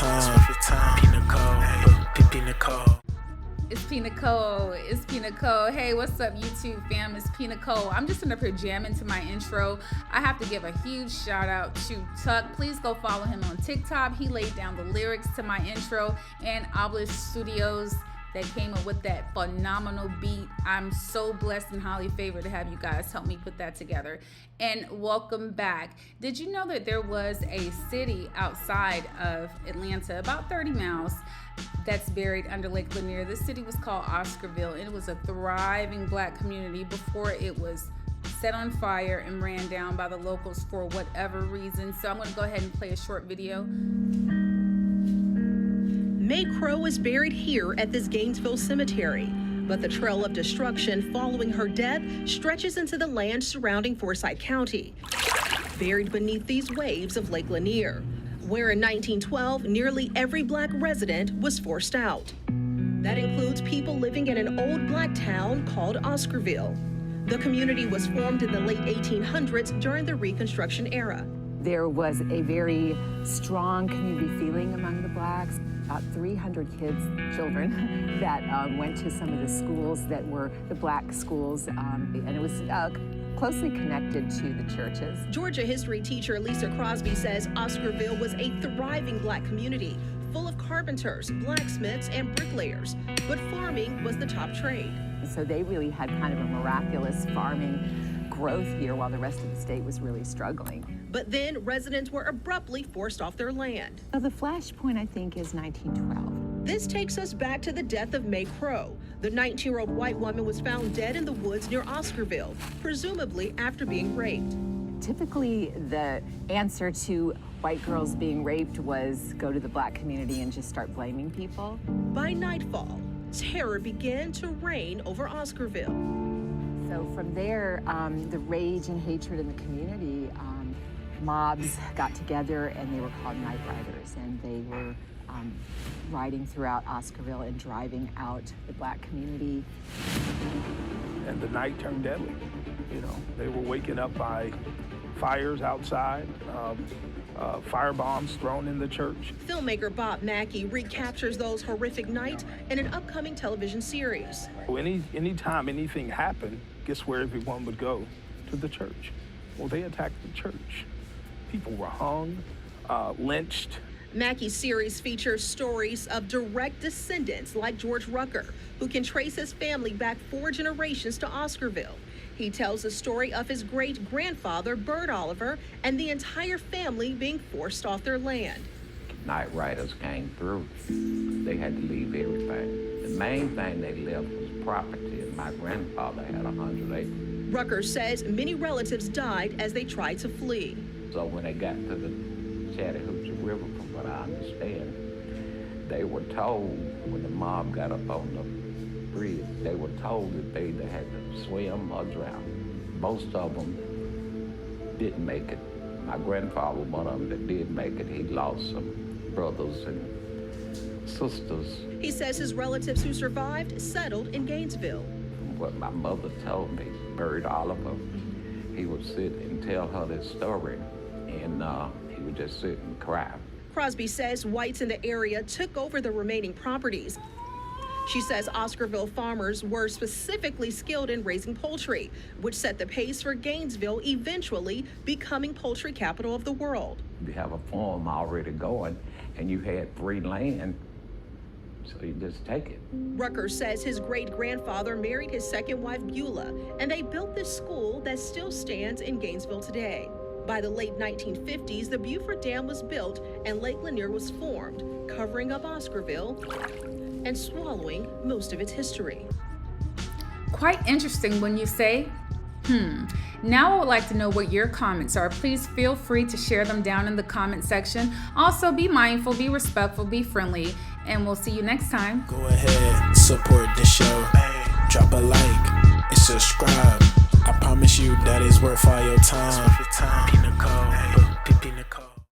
time. Pinnacle. It's P. Nicole. It's P. Nicole. Hey, what's up, YouTube fam? It's P. Nicole. I'm just sitting up here jamming to my intro. I have to give a huge shout out to Tuck. Please go follow him on TikTok. He laid down the lyrics to my intro, and Obelisk Studios that came up with that phenomenal beat. I'm so blessed and highly favored to have you guys help me put that together. And welcome back. Did you know that there was a city outside of Atlanta, about 30 miles, that's buried under Lake Lanier? This city was called Oscarville, and it was a thriving black community before it was set on fire and ran down by the locals for whatever reason. So I'm going to go ahead and play a short video. May Crow is buried here at this Gainesville cemetery, but the trail of destruction following her death stretches into the land surrounding Forsyth County, buried beneath these waves of Lake Lanier, where in 1912, nearly every black resident was forced out. That includes people living in an old black town called Oscarville. The community was formed in the late 1800s during the Reconstruction era. There was a very strong community feeling among the blacks. About 300 children that went to some of the schools that were the black schools, and it was closely connected to the churches. Georgia history teacher Lisa Crosby says Oscarville was a thriving black community, full of carpenters, blacksmiths, and bricklayers, but farming was the top trade. So they really had kind of a miraculous farming growth here while the rest of the state was really struggling. But then residents were abruptly forced off their land. The flashpoint, I think, is 1912. This takes us back to the death of May Crow. The 19-year-old white woman was found dead in the woods near Oscarville, presumably after being raped. Typically, the answer to white girls being raped was go to the black community and just start blaming people. By nightfall, terror began to reign over Oscarville. So from there, the rage and hatred in the community, mobs got together and they were called night riders, and they were riding throughout Oscarville and driving out the black community. And the night turned deadly. You know, they were waking up by fires outside, fire bombs thrown in the church. Filmmaker Bob Mackey recaptures those horrific nights in an upcoming television series. Anytime anything happened, guess where everyone would go? To the church. Well, they attacked the church. People were hung, lynched. Mackey's series features stories of direct descendants like George Rucker, who can trace his family back 4 generations to Oscarville. He tells the story of his great-grandfather, Bert Oliver, and the entire family being forced off their land. Night riders came through. They had to leave everything. The main thing they left was property, and my grandfather had 100 acres. Rucker says many relatives died as they tried to flee. So when they got to the Chattahoochee River, from what I understand, they were told, when the mob got up on the bridge, they were told that they either had to swim or drown. Most of them didn't make it. My grandfather, one of them that did make it, he lost some brothers and sisters. He says his relatives who survived settled in Gainesville. From what my mother told me, Bert Oliver, he would sit and tell her this story, and he would just sit and cry. Crosby says whites in the area took over the remaining properties. She says Oscarville farmers were specifically skilled in raising poultry, which set the pace for Gainesville eventually becoming poultry capital of the world. You have a farm already going, and you had free land, so you just take it. Rucker says his great-grandfather married his second wife, Beulah, and they built this school that still stands in Gainesville today. By the late 1950s, the Buford Dam was built and Lake Lanier was formed, covering up Oscarville and swallowing most of its history. Quite interesting when you say, Now I would like to know what your comments are. Please feel free to share them down in the comment section. Also, be mindful, be respectful, be friendly, and we'll see you next time. Go ahead, support the show. Drop a like and subscribe. I promise you that is worth all your time. Pinnacle.